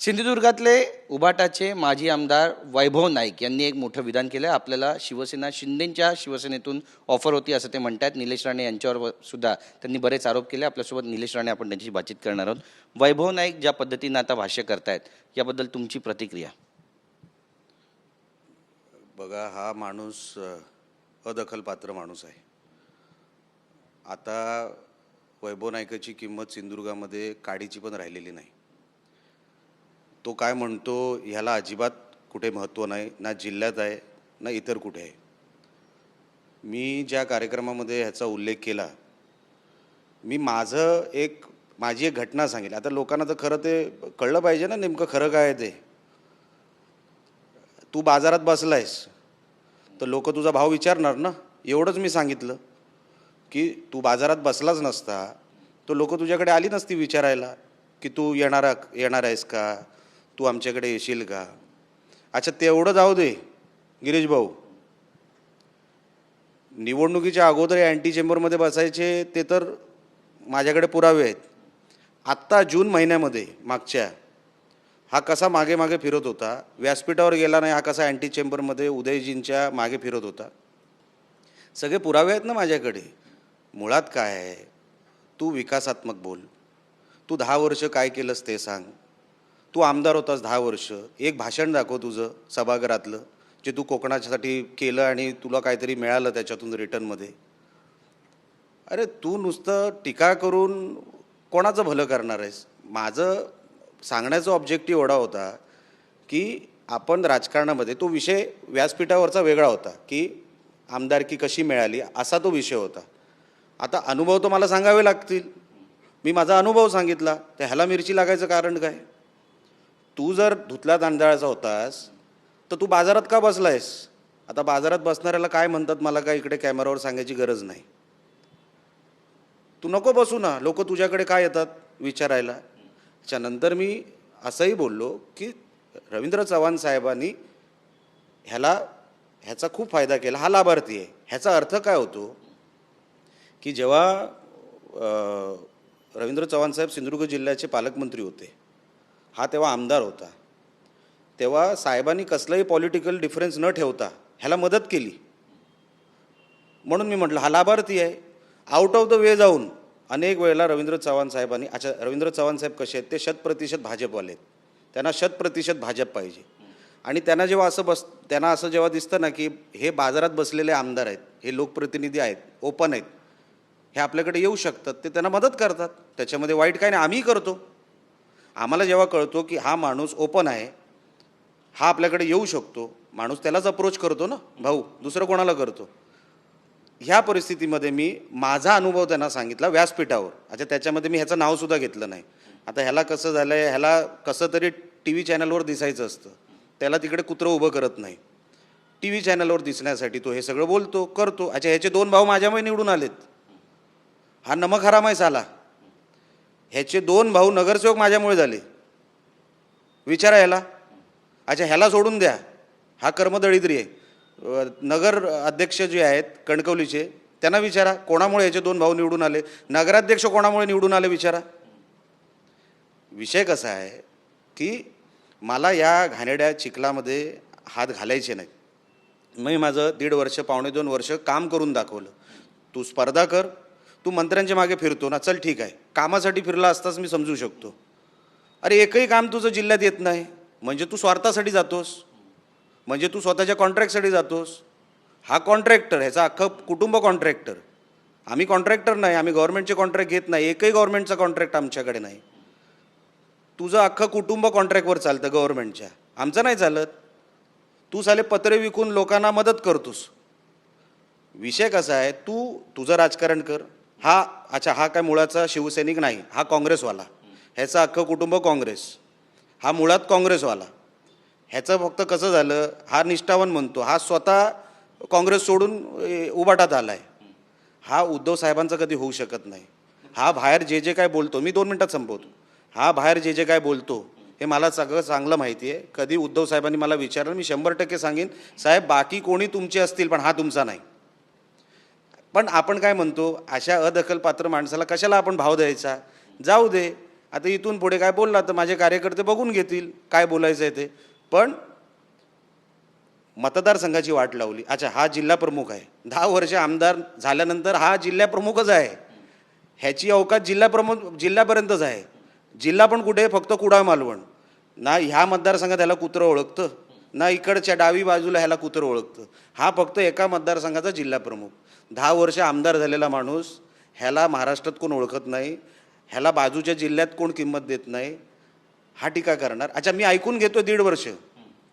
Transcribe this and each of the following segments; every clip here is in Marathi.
सिंधुदुर्गातले उभाटाचे माजी आमदार वैभव नाईक यांनी एक मोठं विधान केलं. आपल्याला शिवसेना शिंदेंच्या शिवसेनेतून ऑफर होती असं ते म्हणतात. निलेश राणे यांच्यावर सुद्धा त्यांनी बरेच आरोप केले. आपल्यासोबत निलेश राणे, आपण त्यांची बातचीत करणार आहोत. वैभव नाईक ज्या पद्धतीनं आता भाष्य करतायत याबद्दल तुमची प्रतिक्रिया? बघा, हा माणूस अदखलपात्र माणूस आहे. आता वैभव नाईकाची किंमत सिंधुदुर्गामध्ये काडीची पण राहिलेली नाही. तो काय म्हणतो ह्याला अजिबात कुठे महत्त्व नाही, ना जिल्ह्यात आहे ना इतर कुठे आहे. मी ज्या कार्यक्रमामध्ये ह्याचा उल्लेख केला, मी माझी एक घटना सांगितली. आता लोकांना तर खरं ते कळलं पाहिजे ना, नेमकं खरं काय आहे ते. तू बाजारात बसलायस तर लोक तुझा भाव विचारणार ना. एवढंच मी सांगितलं की तू बाजारात बसलाच नसता तर लोक तुझ्याकडे आली नसती विचारायला की तू येणार आहेस का, तू आमच्याकडे येशील का. अच्छा, तेवढं जाऊ दे गिरीश भाऊ. निवडणुकीच्या अगोदर अँटी चेंबरमध्ये बसायचे ते तर माझ्याकडे पुरावे आहेत. आत्ता जून महिन्यामध्ये मागच्या हा कसा मागे मागे फिरत होता, व्यासपीठावर गेला नाही, हा कसा अँटी चेंबरमध्ये उदयजींच्या मागे फिरत होता. सगळे पुरावे आहेत ना माझ्याकडे. मुळात काय आहे, तू विकासात्मक बोल. तू 10 वर्ष काय केलंस ते सांग. तू आमदार होतास 10 वर्ष, एक भाषण दाखव तुझं सभागृहातलं जे तू कोकणासाठी केलं आणि तुला काहीतरी मिळालं त्याच्यातून रिटर्नमध्ये. अरे तू नुसतं टीका करून कोणाचं भलं करणार आहेस. माझं सांगण्याचा ऑब्जेक्टिव्ह एवढा होता की आपण राजकारणामध्ये, तो विषय व्यासपीठावरचा वेगळा होता की आमदारकी कशी मिळाली असा तो विषय होता. आता अनुभव तर मला सांगावे लागतील. मी माझा अनुभव सांगितला, तर ह्याला मिरची लागायचं कारण काय. तू जर धुतल्या तांदळाचा होतास तर तू बाजारात का बसलायस. आता बाजारात बसणाऱ्याला काय म्हणतात मला काय इकडे कॅमेरावर सांगायची गरज नाही. तू नको बसू ना, लोक तुझ्याकडे काय येतात विचारायला. त्याच्यानंतर मी असंही बोललो की रवींद्र चव्हाण साहेबांनी ह्याचा खूप फायदा केला, हा लाभार्थी आहे. ह्याचा अर्थ काय होतो की जेव्हा रवींद्र चव्हाण साहेब सिंधुदुर्ग जिल्ह्याचे पालकमंत्री होते, हा तेव्हा आमदार होता, तेव्हा साहेबांनी कसलंही पॉलिटिकल डिफरन्स न ठेवता ह्याला मदत केली. म्हणून मी म्हटलं हा लाभार्थी आहे. आउट ऑफ द वे जाऊन अनेक वेळेला रवींद्र चव्हाण साहेबांनी, अच्छा रवींद्र चव्हाण साहेब कसे आहेत, ते 100% भाजपवाले आहेत. त्यांना 100% भाजप पाहिजे. आणि त्यांना असं जेव्हा दिसतं ना की हे बाजारात बसलेले आमदार आहेत, हे लोकप्रतिनिधी आहेत, ओपन आहेत, हे आपल्याकडे येऊ शकतात, ते त्यांना मदत करतात. त्याच्यामध्ये वाईट काय नाही, आम्हीही करतो. आम्हाला जेव्हा कळतो की हा माणूस ओपन आहे, हा आपल्याकडे येऊ शकतो, माणूस त्यालाच अप्रोच करतो ना भाऊ, दुसरं कोणाला करतो. ह्या परिस्थितीमध्ये मी माझा अनुभव त्यांना सांगितला व्यासपीठावर. अच्छा, त्याच्यामध्ये मी ह्याचं नावसुद्धा घेतलं नाही. आता ह्याला कसं झालं आहे, ह्याला कसं तरी TV चॅनलवर दिसायचं असतं, त्याला तिकडे कुत्रं उभं करत नाही. TV चॅनलवर दिसण्यासाठी तो हे सगळं बोलतो करतो. अच्छा, ह्याचे 2 भाऊ माझ्यामुळे निवडून आलेत, हा नमक हराम आहे साला. ह्याचे 2 भाऊ नगरसेवक माझ्यामुळे झाले, विचारा ह्याला. अच्छा, ह्याला सोडून द्या, हा कर्मदळिद्री आहे. नगर अध्यक्ष जे आहेत कणकवलीचे, त्यांना विचारा कोणामुळे ह्याचे 2 भाऊ निवडून आले. नगराध्यक्ष कोणामुळे निवडून आले विचारा. विषय कसा आहे की मला या घाणेरड्या चिखलामध्ये हात घालायचे नाहीत. मी माझं 1.5 वर्ष, 2.5 वर्ष काम करून दाखवलं. तू स्पर्धा कर, तू मंत्र्यांच्या मागे फिरतो ना, चल ठीक आहे, कामासाठी फिरला असताच मी समजू शकतो. अरे एकही काम तुझं जिल्ह्यात येत नाही म्हणजे तू स्वार्थासाठी जातोस, म्हणजे तू स्वतःच्या कॉन्ट्रॅक्टसाठी जातोस. हा कॉन्ट्रॅक्टर, ह्याचा अख्खं कुटुंब कॉन्ट्रॅक्टर. आम्ही कॉन्ट्रॅक्टर नाही, आम्ही गव्हर्नमेंटचे कॉन्ट्रॅक्ट घेत नाही, एकही गव्हर्नमेंटचा कॉन्ट्रॅक्ट आमच्याकडे नाही. तुझं अख्खं कुटुंब कॉन्ट्रॅक्टवर चालतं गव्हर्नमेंटच्या, आमचं नाही चालत. तू साले पत्रे विकून लोकांना मदत करतोस. विषय कसा आहे, तू तुझं राजकारण कर. अच्छा, हा काय मुळाचा शिवसैनिक नाही, हा काँग्रेसवाला, ह्याचं अख्खं कुटुंब काँग्रेस, हा मुळात काँग्रेसवाला. ह्याचं फक्त कसं झालं, हा निष्ठावान म्हणतो, हा स्वतः काँग्रेस सोडून उभाटात आला आहे. हा उद्धव साहेबांचा कधी होऊ शकत नाही. हा बाहेर जे काय बोलतो, मी 2 मिनिटात संपवतो, हा बाहेर जे काय बोलतो हे मला सगळं चांगलं माहिती आहे. कधी उद्धव साहेबांनी मला विचारलं, मी 100% सांगेन, साहेब बाकी कोणी तुमचे असतील पण हा तुमचा नाही. पण आपण काय म्हणतो, अशा अदखलपात्र माणसाला कशाला आपण भाव द्यायचा. जाऊ दे. आता इथून पुढे काय बोलला तर माझे कार्यकर्ते बघून घेतील काय बोलायचं आहे ते. पण मतदारसंघाची वाट लावली. अच्छा, हा जिल्हा प्रमुख आहे, 10 वर्ष आमदार झाल्यानंतर हा जिल्हा प्रमुखच आहे. ह्याची अवकाश जिल्ह्यापर्यंतच आहे. जिल्हा पण कुठे, फक्त कुडाळ मालवण. ना ह्या मतदारसंघात ह्याला कुत्रं ओळखतं, ना इकडच्या डावी बाजूला ह्याला कुत्रं ओळखतं. हा फक्त एका मतदारसंघाचा जिल्हा प्रमुख. 10 वर्ष आमदार झालेला माणूस, ह्याला महाराष्ट्रात कोण ओळखत नाही, ह्याला बाजूच्या जिल्ह्यात कोण किंमत देत नाही. हा टीका करणार. अच्छा, मी ऐकून घेतो 1.5 वर्ष,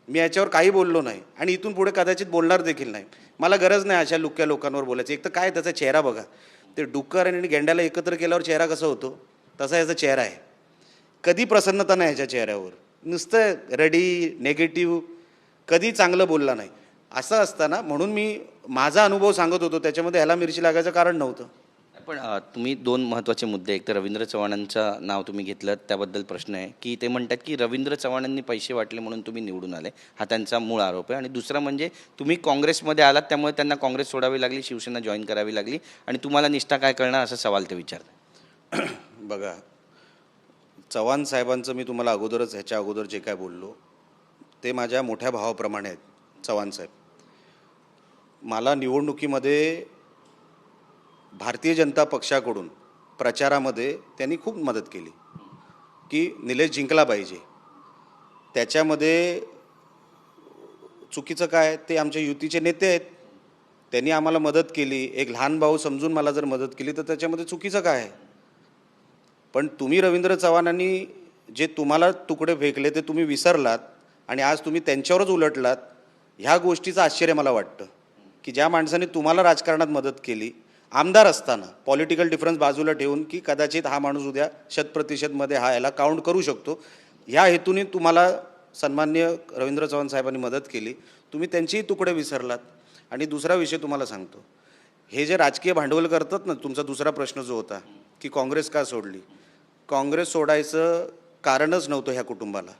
मी याच्यावर काही बोललो नाही आणि इथून पुढे कदाचित बोलणार देखील नाही. मला गरज नाही अशा लुक्या लोकांवर बोलायची. एक तर काय त्याचा चेहरा बघा, ते डुक्कर आणि गेंड्याला एकत्र केल्यावर चेहरा कसा होतो तसा याचा चेहरा आहे. कधी प्रसन्नता नाही याच्या चेहऱ्यावर, नुसतं रडी, नेगेटिव्ह, कधी चांगलं बोलला नाही. असं असताना म्हणून मी माझा अनुभव सांगत होतो, त्याच्यामध्ये ह्याला मिरची लागायचं कारण नव्हतं. पण तुम्ही 2 महत्त्वाचे मुद्दे, एक तर रवींद्र चव्हाणांचं नाव तुम्ही घेतलं, त्याबद्दल प्रश्न आहे की ते म्हणतात की रवींद्र चव्हाणांनी पैसे वाटले म्हणून तुम्ही निवडून आले, हा त्यांचा मूळ आरोप आहे. आणि दुसरा म्हणजे तुम्ही काँग्रेसमध्ये आलात त्यामुळे त्यांना काँग्रेस सोडावी लागली, शिवसेना जॉईन करावी लागली आणि तुम्हाला निष्ठा काय कळणार असा सवाल ते विचारतात. बघा, चव्हाण साहेबांचं मी तुम्हाला अगोदरच, ह्याच्या अगोदर जे काय बोललो ते माझ्या मोठ्या भावाप्रमाणे आहेत. चव्हाण साहेब मला निवडणुकीमध्ये भारतीय जनता पक्षाकडून प्रचारामध्ये त्यांनी खूप मदत केली की निलेश जिंकला पाहिजे. त्याच्यामध्ये चुकीचं काय, ते आमच्या युतीचे नेते आहेत, त्यांनी आम्हाला मदत केली. एक लहान भाऊ समजून मला जर मदत केली तर त्याच्यामध्ये चुकीचं काय आहे. पण तुम्ही रवींद्र चव्हाणांनी जे तुम्हाला तुकडे फेकले ते तुम्ही विसरलात आणि आज तुम्ही त्यांच्यावरच उलटलात. ह्या गोष्टीचं आश्चर्य मला वाटतं की ज्या माणसाने तुम्हाला राजकारणात मदत केली आमदार असताना, पॉलिटिकल डिफरन्स बाजूला ठेवून की कदाचित हा माणूस उद्या 100%मध्ये हा याला काउंट करू शकतो, ह्या हेतूने तुम्हाला सन्माननीय रवींद्र चव्हाण साहेबांनी मदत केली, तुम्ही त्यांचेही तुकडे विसरलात. आणि दुसरा विषय तुम्हाला सांगतो, हे जे राजकीय भांडवल करतात ना, तुमचा दुसरा प्रश्न जो होता की काँग्रेस का सोडली, काँग्रेस सोडायचं कारणच नव्हतं ह्या कुटुंबाला.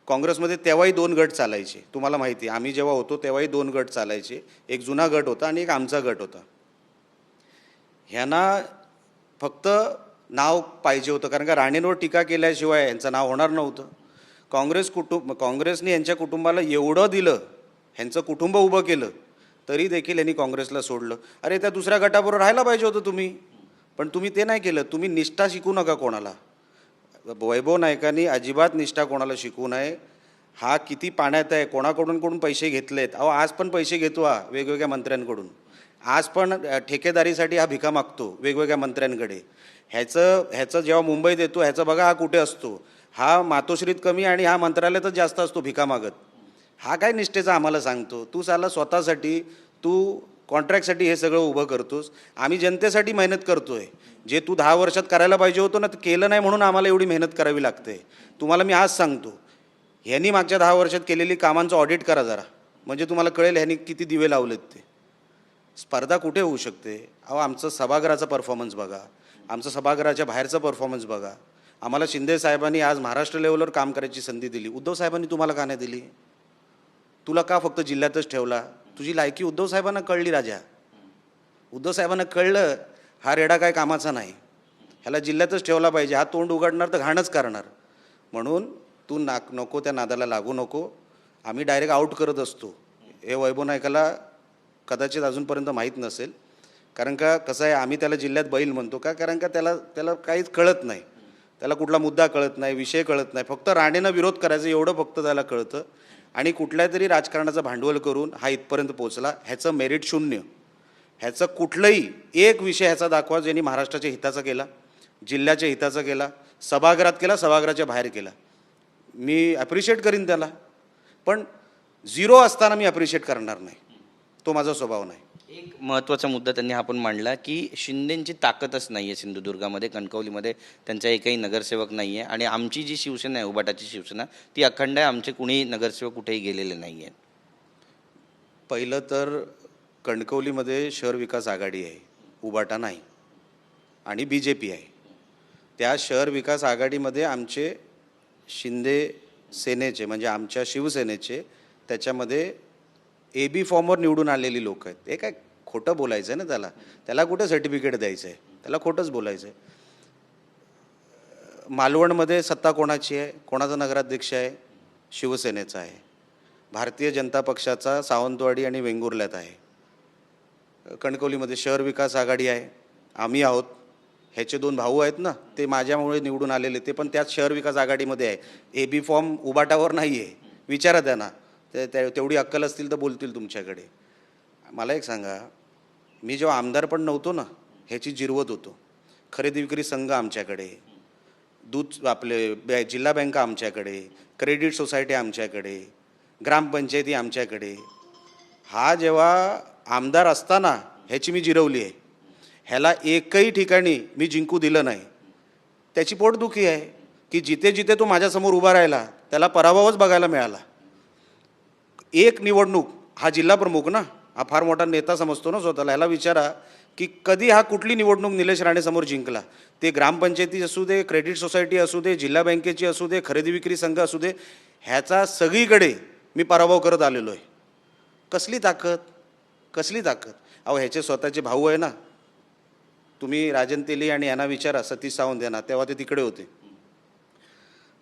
काँग्रेसमध्ये तेव्हाही 2 गट चालायचे, तुम्हाला माहिती आहे. आम्ही जेव्हा होतो तेव्हाही 2 गट चालायचे, एक जुना गट होता आणि एक आमचा गट होता. ह्यांना फक्त नाव पाहिजे होतं, कारण का राणेंवर टीका केल्याशिवाय यांचं नाव होणार नव्हतं. काँग्रेसने यांच्या कुटुंबाला एवढं दिलं, ह्यांचं कुटुंब उभं केलं, तरी देखील यांनी काँग्रेसला सोडलं. अरे, त्या दुसऱ्या गटाबरोबर राहायला पाहिजे होतं तुम्ही, पण तुम्ही ते नाही केलं. तुम्ही निष्ठा शिकू नका कोणाला. वैभव नाईकांनी अजिबात निष्ठा कोणाला शिकवू नये. हा किती पाण्यात आहे, कोणाकडून पैसे घेतलेत. अहो, आज पण पैसे घेतो हा वेगवेगळ्या मंत्र्यांकडून, आज पण ठेकेदारीसाठी हा भिका मागतो वेगवेगळ्या मंत्र्यांकडे. ह्याचं जेव्हा मुंबईत येतो ह्याचं बघा हा कुठे असतो, हा मातोश्रीत कमी आणि हा मंत्रालयातच जास्त असतो भिका मागत. हा काय निष्ठेचा आम्हाला सांगतो. तू साला स्वतःसाठी, तू कॉन्ट्रॅक्टसाठी हे सगळं उभं करतोस. आम्ही जनतेसाठी मेहनत करतोय. जे तू 10 वर्षात करायला पाहिजे होतं ना, ते केलं नाही म्हणून आम्हाला एवढी मेहनत करावी लागते. तुम्हाला मी आज सांगतो, ह्यांनी मागच्या 10 वर्षात केलेली कामांचं ऑडिट करा जरा, म्हणजे तुम्हाला कळेल ह्यांनी किती दिवे लावलेत ते. स्पर्धा कुठे होऊ शकते. अहो, आमचं सभागृहाचा परफॉर्मन्स बघा, आमचं सभागृहाच्या बाहेरचा परफॉर्मन्स बघा. आम्हाला शिंदे साहेबांनी आज महाराष्ट्र लेवलवर काम करायची संधी दिली, उद्धव साहेबांनी तुम्हाला का नाही दिली. तुला का फक्त जिल्ह्यातच ठेवला. तुझी लायकी उद्धव साहेबांना कळली राजा, उद्धव साहेबांना कळलं हा रेडा काय कामाचा नाही, ह्याला जिल्ह्यातच ठेवला पाहिजे. हा तोंड उघडणार तर घाणच करणार. म्हणून तू नको त्या नादाला लागू नको. आम्ही डायरेक्ट आऊट करत असतो. हे वैभव नाईकाला कदाचित अजूनपर्यंत माहीत नसेल, कारण का कसं आहे, आम्ही त्याला जिल्ह्यात बैल म्हणतो का, कारण का त्याला काहीच कळत नाही. त्याला कुठला मुद्दा कळत नाही, विषय कळत नाही. फक्त राणेनं विरोध करायचं एवढं फक्त त्याला कळतं. आणि कुठल्या तरी राजकारणाचं भांडवल करून हा इथपर्यंत पोहोचला. ह्याचं मेरिट शून्य. ह्याचं कुठलंही एक विषय ह्याचा दाखवा ज्यांनी महाराष्ट्राच्या हिताचा केला, जिल्ह्याच्या हिताचा केला, सभागृहात केला, सभागृहाच्या बाहेर केला, मी ॲप्रिशिएट करीन त्याला. पण 0 असताना मी ॲप्रिशिएट करणार नाही, तो माझा स्वभाव नाही. एक महत्त्वाचा मुद्दा त्यांनी हा पण मांडला की शिंदेंची ताकदच नाही आहे सिंधुदुर्गामध्ये, कणकवलीमध्ये त्यांचा एकही नगरसेवक नाही आहे आणि आमची जी शिवसेना आहे, उबाटाची शिवसेना, ती अखंड आहे. आमचे कुणी नगरसेवक कुठेही गेलेले नाही आहेत. पहिलं तर कणकवलीमध्ये शहर विकास आघाडी आहे, उबाटा नाही, आणि BJP आहे. त्या शहर विकास आघाडीमध्ये आमचे शिंदे सेनेचे, म्हणजे आमच्या शिवसेनेचे, त्याच्यामध्ये AB फॉर्मवर निवडून आलेली लोक आहेत. हे काय खोटं बोलायचं आहे ना, त्याला कुठं सर्टिफिकेट द्यायचं आहे, त्याला खोटंच बोलायचं आहे. मालवणमध्ये सत्ता कोणाची आहे, कोणाचा नगराध्यक्ष आहे? शिवसेनेचा आहे. भारतीय जनता पक्षाचा सावंतवाडी आणि वेंगुर्ल्यात आहे. कणकवलीमध्ये शहर विकास आघाडी आहे, आम्ही आहोत. ह्याचे 2 भाऊ आहेत ना, ते माझ्यामुळे निवडून आलेले, ते पण त्याच शहर विकास आघाडीमध्ये आहे. AB फॉर्म उबाटावर नाही आहे, विचारा त्यांना. तेवढी अक्कल असतील तर बोलतील तुमच्याकडे. मला एक सांगा, मी जेव्हा आमदार पण नव्हतो ना, ह्याची जिरवत होतो. खरेदी विक्री संघ आमच्याकडे, दूध आपले जिल्हा बँका आमच्याकडे, क्रेडिट सोसायटी आमच्याकडे, ग्रामपंचायती आमच्याकडे. हा जेव्हा आमदार असताना ह्याची मी जिरवली आहे. ह्याला एकही ठिकाणी मी जिंकू दिलं नाही. त्याची पोटदुखी आहे की जिथे जिथे तो माझ्यासमोर उभा राहिला त्याला पराभवच बघायला मिळाला. एक निवडणूक, हा जिल्हा प्रमुख ना, हा फार मोठा नेता समजतो ना स्वतःला. ह्याला विचारा की कधी हा कुठली निवडणूक निलेश राणेसमोर जिंकला. ते ग्रामपंचायती असू दे, क्रेडिट सोसायटी असू दे, जिल्हा बँकेची असू दे, खरेदी विक्री संघ असू दे, ह्याचा सगळीकडे मी पराभव करत आलेलो आहे. कसली ताकद, कसली ताकद. अहो ह्याचे स्वतःचे भाऊ आहे ना, तुम्ही राजन तेली आणि यांना विचारा, सतीश सावंत यांना, तेव्हा ते तिकडे होते,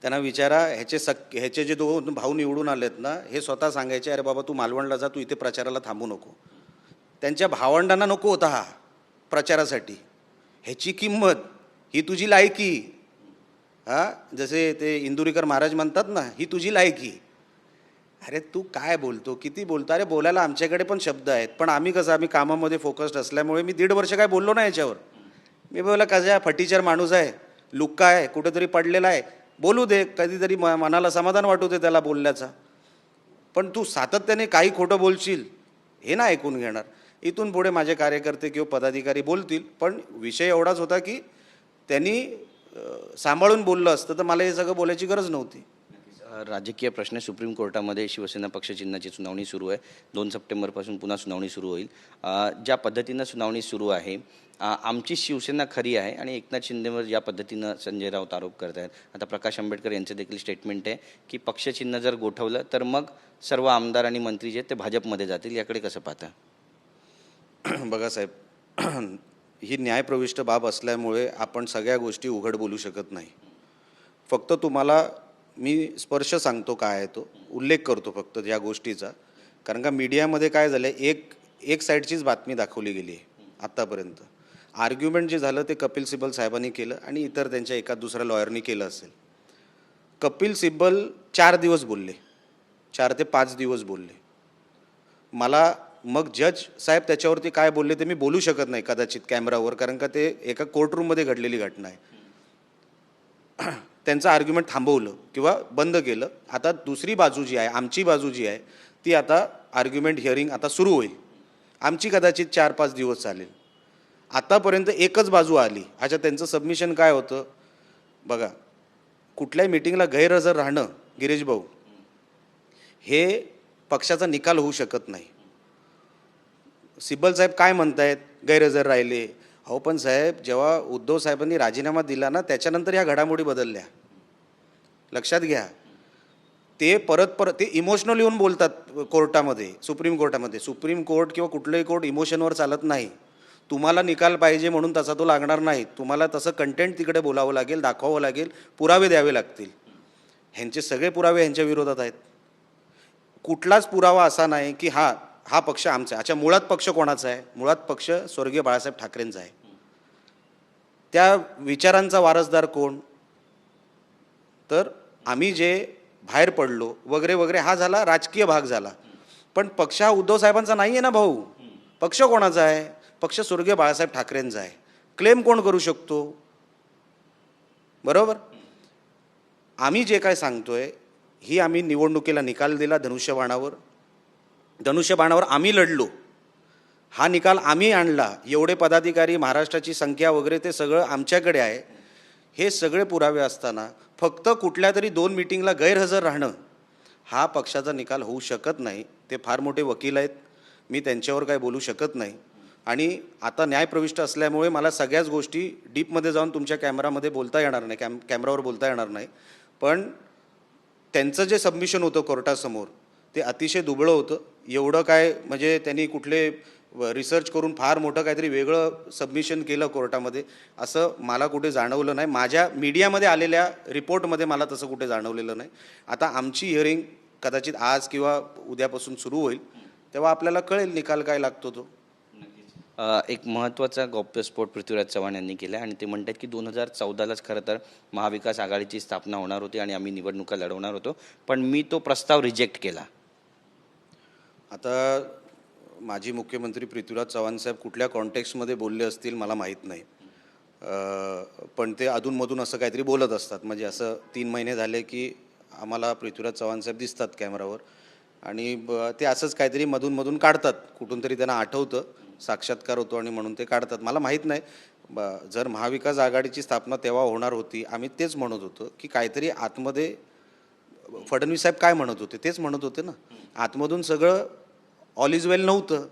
त्यांना विचारा. ह्याचे जे 2 भाऊ निवडून आलेत ना, हे स्वतः सांगायचे, अरे बाबा तू मालवणला जा, तू इथे प्रचाराला थांबू नको. त्यांच्या भावंडांना नको होता हा प्रचारासाठी. ह्याची किंमत ही तुझी लायकी. जसे ते इंदुरीकर महाराज म्हणतात ना, ही तुझी लायकी. अरे तू काय बोलतो, किती बोलतो. अरे बोलायला आमच्याकडे पण शब्द आहेत, पण आम्ही कामामध्ये फोकस्ड असल्यामुळे मी 1.5 वर्ष काय बोललो नाही याच्यावर. मी बोला कसा फटीचर माणूस आहे, लुक्का आहे, कुठेतरी पडलेला आहे, बोलू दे, कधीतरी मनाला समाधान वाटू दे त्याला बोलल्याचा. पण तू सातत्याने काही खोटं बोलशील हे ना ऐकून घेणार. इथून पुढे माझे कार्यकर्ते किंवा पदाधिकारी बोलतील, पण विषय एवढाच होता की त्यांनी सांभाळून बोललं असतं तर मला हे सगळं बोलायची गरज नव्हती. राजकीय प्रश्न. सुप्रीम कोर्टामध्ये शिवसेना पक्षचिन्हाची सुनावणी सुरू आहे. 2 सप्टेंबरपासून पुन्हा सुनावणी सुरू होईल. ज्या पद्धतीनं सुनावणी सुरू आहे, आमची शिवसेना खरी आहे आणि एकनाथ शिंदेवर ज्या पद्धतीनं संजय राऊत आरोप करत आहेत, आता प्रकाश आंबेडकर यांचं देखील स्टेटमेंट आहे की पक्षचिन्ह जर गोठवलं तर मग सर्व आमदार आणि मंत्री जे ते भाजपमध्ये जातील. याकडे कसं पाहता? बघा साहेब, ही न्यायप्रविष्ट बाब असल्यामुळे आपण सगळ्या गोष्टी उघड बोलू शकत नाही. फक्त तुम्हाला मी स्पर्श सांगतो काय आहे तो, उल्लेख करतो फक्त या गोष्टीचा. कारण का मीडियामध्ये काय झालं आहे, एक साईडचीच बातमी दाखवली गेली आहे आत्तापर्यंत. आर्ग्युमेंट जे झालं ते कपिल सिब्बल साहेबांनी केलं आणि इतर त्यांच्या एका दुसऱ्या लॉयरनी केलं असेल. कपिल सिब्बल 4 दिवस बोलले, 4 ते 5 दिवस बोलले. मला मग जज साहेब त्याच्यावरती काय बोलले ते मी बोलू शकत नाही कदाचित कॅमेरावर, कारण का ते एका कोर्टरूममध्ये घडलेली घटना आहे. त्यांचं आर्ग्युमेंट थांबवलं किंवा बंद केलं. आता दुसरी बाजू जी आहे, आमची बाजू जी आहे, ती आता आर्ग्युमेंट हिअरिंग आता सुरू होईल. आमची कदाचित 4-5 दिवस चालेल. आतापर्यंत एकच बाजू आली. अच्छा, त्यांचं सबमिशन काय होतं बघा, कुठल्याही मीटिंगला गैरहजर राहणं गिरीश भाऊ हे पक्षाचा निकाल होऊ शकत नाही. सिब्बल साहेब काय म्हणतायत, गैरहजर राहिले. हो पण साहेब, जेव्हा उद्धव साहेबांनी राजीनामा दिला ना, त्याच्यानंतर ह्या घडामोडी बदलल्या, लक्षात घ्या. ते परत ते इमोशनल येऊन बोलतात कोर्टामध्ये, सुप्रीम कोर्टामध्ये. सुप्रीम कोर्ट किंवा कुठलंही कोर्ट इमोशनवर चालत नाही. तुम्हाला निकाल पाहिजे म्हणून तसा तो लागणार नाही. तुम्हाला तसं कंटेंट तिकडे बोलावं लागेल, दाखवावं लागेल, पुरावे द्यावे लागतील. ह्यांचे सगळे पुरावे ह्यांच्या विरोधात आहेत. कुठलाच पुरावा असा नाही की हा पक्ष आमचा आहे. अच्छा, मुळात पक्ष कोणाचा आहे? मुळात पक्ष स्वर्गीय बाळासाहेब ठाकरेंचा आहे. त्या विचारांचा वारसदार कोण? तर आम्ही जे बाहेर पडलो वगैरे वगैरे हा झाला राजकीय भाग झाला. पण पक्ष हा उद्धव साहेबांचा नाही आहे ना भाऊ. पक्ष कोणाचा आहे? पक्ष स्वर्गीय बाळासाहेब ठाकरेंचा आहे. क्लेम कोण करू शकतो? बरोबर. आम्ही जे काय सांगतोय ही आम्ही निवडणुकीला निकाल दिला धनुष्यबाणावर आम्ही लढलो. हा निकाल आम्ही आणला. एवढे पदाधिकारी, महाराष्ट्राची संख्या वगैरे ते सगळं आमच्याकडे आहे. हे सगळे पुरावे असताना फक्त कुठल्या तरी 2 मीटिंगला गैरहजर राहणं हा पक्षाचा निकाल होऊ शकत नाही. ते फार मोठे वकील आहेत, मी त्यांच्यावर काय बोलू शकत नाही. आणि आता न्यायप्रविष्ट असल्यामुळे मला सगळ्याच गोष्टी डीपमध्ये जाऊन तुमच्या कॅमेरामध्ये बोलता येणार नाही, कॅमेरावर बोलता येणार नाही. पण त्यांचं जे सबमिशन होतं कोर्टासमोर ते अतिशय दुबळं होतं. एवढं काय म्हणजे त्यांनी कुठले रिसर्च करून फार मोठं काहीतरी वेगळं सबमिशन केलं कोर्टामध्ये असं मला कुठे जाणवलं नाही. माझ्या मीडियामध्ये आलेल्या रिपोर्टमध्ये मला तसं कुठे जाणवलेलं नाही. आता आमची हिअरिंग कदाचित आज किंवा उद्यापासून सुरू होईल, तेव्हा आपल्याला कळेल निकाल काय लागतो तो. एक महत्त्वाचा गौप्यस्फोट पृथ्वीराज चव्हाण यांनी केला आणि ते म्हणतात की 2014लाच खरं तर महाविकास आघाडीची स्थापना होणार होती आणि आम्ही निवडणुका लढवणार होतो, पण मी तो प्रस्ताव रिजेक्ट केला. आता माजी मुख्यमंत्री पृथ्वीराज चव्हाण साहेब कुठल्या कॉन्टेक्स्टमध्ये बोलले असतील मला माहीत नाही, पण ते अधूनमधून असं काहीतरी बोलत असतात. म्हणजे असं 3 महिने झाले की आम्हाला पृथ्वीराज चव्हाण साहेब दिसतात कॅमेरावर आणि ते असंच काहीतरी मधून काढतात. कुठून तरी त्यांना आठवतं, साक्षात्कार होतो आणि म्हणून ते काढतात. मला माहीत नाही, जर महाविकास आघाडीची स्थापना तेव्हा होणार होती, आम्ही तेच म्हणत होतो की काहीतरी आतमध्ये फडणवीस साहेब काय म्हणत होते तेच म्हणत होते ना. आतमधून सगळं ऑल इज वेल नव्हतं.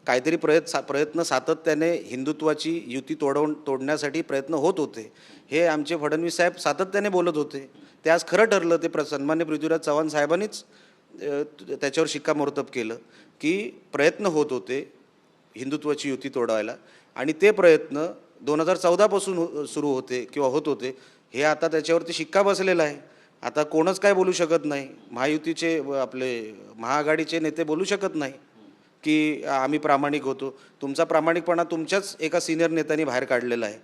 काहीतरी प्रयत्न सातत्याने हिंदुत्वाची युती तोडण्यासाठी प्रयत्न होत होते. हे आमचे फडणवीस साहेब सातत्याने बोलत होते. ते आज खरं ठरलं. ते सन्मान्य पृथ्वीराज चव्हाण साहेबांनीच त्याच्यावर शिक्कामोर्तब केलं की प्रयत्न होत होते हिंदुत्वाची युती तोडायला आणि ते प्रयत्न 2014पासून सुरू होते किंवा होत होते. हे आता त्याच्यावरती शिक्का बसलेला आहे. आता कोणच काय बोलू शकत नाही. महायुतीचे आपले महाआघाडीचे नेते बोलू शकत नाही की आम्ही प्रामाणिक होतो. तुमचा प्रामाणिकपणा तुमच्याच एका सिनियर नेत्यांनी बाहेर काढलेला आहे,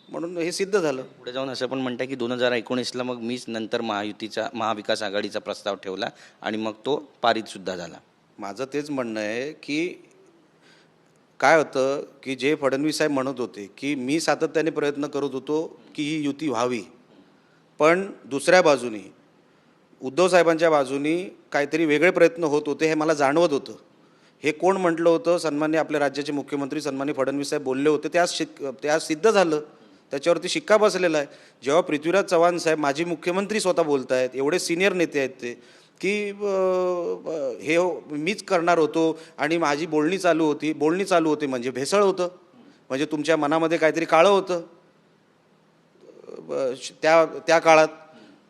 म्हणून हे सिद्ध झालं. पुढे जाऊन असं पण म्हणतात की 2019ला मग मीच नंतर महाविकास आघाडीचा प्रस्ताव ठेवला आणि मग तो पारितसुद्धा झाला. माझं तेच म्हणणं आहे की काय होतं की जे फडणवीस साहेब म्हणत होते की मी सातत्याने प्रयत्न करत होतो की ही युती व्हावी, पण दुसऱ्या बाजूनी उद्धव साहेबांच्या बाजूनी काहीतरी वेगळे प्रयत्न होत होते हे मला जाणवत होतं. हे कोण म्हटलं होतं? सन्मान्य आपल्या राज्याचे मुख्यमंत्री सन्मान्य फडणवीस साहेब बोलले होते. ते आज सिद्ध झालं. त्याच्यावरती शिक्का बसलेला आहे. जेव्हा पृथ्वीराज चव्हाण साहेब माजी मुख्यमंत्री स्वतः बोलत आहेत, एवढे सिनियर नेते आहेत ते, की हे मीच करणार होतो आणि माझी बोलणी चालू होती म्हणजे भेसळ होतं, म्हणजे तुमच्या मनामध्ये काहीतरी काळं होतं त्या काळात.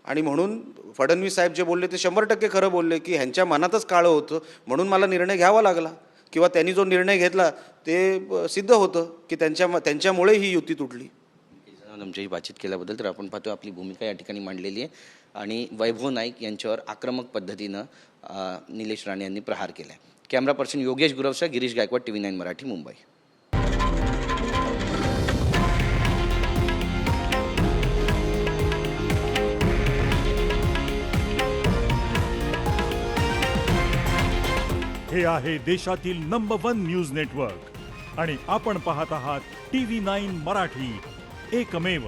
आणि म्हणून फडणवीस साहेब जे बोलले ते 100% खरं बोलले की ह्यांच्या मनातच काळं होतं, म्हणून मला निर्णय घ्यावा लागला किंवा त्यांनी जो निर्णय घेतला ते सिद्ध होतं की त्यांच्यामुळे ही युती तुटली. आमच्याही बातचीत केल्याबद्दल. तर आपण पाहतो आपली भूमिका या ठिकाणी मांडलेली आहे आणि वैभव नाईक यांच्यावर आक्रमक पद्धतीनं निलेश राणे यांनी प्रहार केला आहे. कॅमेरा पर्सन योगेश गुरवसा, गिरीश गायकवाड, TV9 मराठी, मुंबई. हे आहे देशातील नंबर 1 न्यूज नेटवर्क आणि आपण पाहत आहात TV9 मराठी, एकमेव.